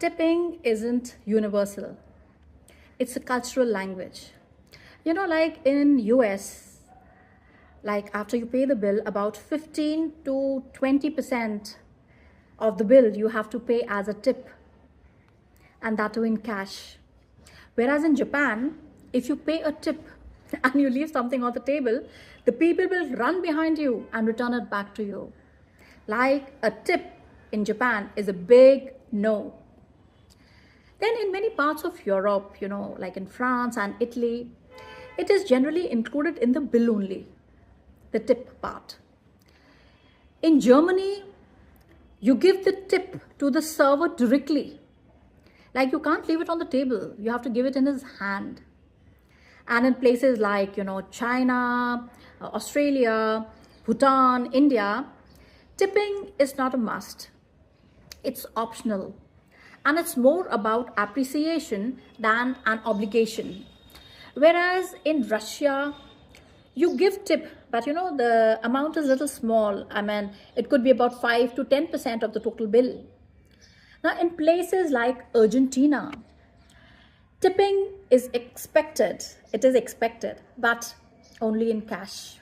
tipping isn't universal. It's a cultural language. Like in US, like after you pay the bill, about 15 to 20% of the bill you have to pay as a tip, and that too in cash. Whereas in Japan, if you pay a tip and you leave something on the table, the people will run behind you and return it back to you. Like a tip in Japan is a big no. Then in many parts of Europe, like in France and Italy, it is generally included in the bill only, the tip part. In Germany, you give the tip to the server directly. Like you can't leave it on the table, you have to give it in his hand. And in places like, China, Australia, Bhutan, India, tipping is not a must. It's optional. And it's more about appreciation than an obligation. Whereas in Russia, you give tip, but the amount is a little small. I mean, it could be about 5 to 10% of the total bill. Now, in places like Argentina, tipping is expected. It is expected, but only in cash.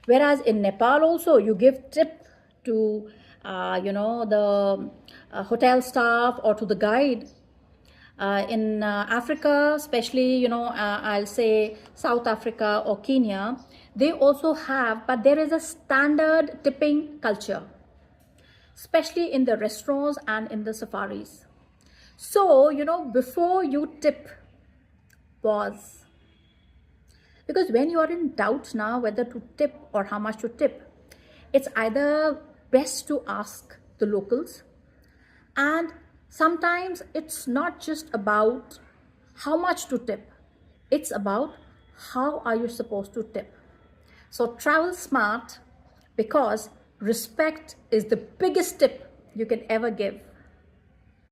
Whereas in Nepal also, you give tip to, the hotel staff or to the guide. In Africa, especially, I'll say South Africa or Kenya, they also have, but there is a standard tipping culture, especially in the restaurants and in the safaris. So, before you tip, pause. Because when you are in doubt now whether to tip or how much to tip, it's either best to ask the locals. And sometimes it's not just about how much to tip, it's about how are you supposed to tip. So travel smart, because respect is the biggest tip you can ever give.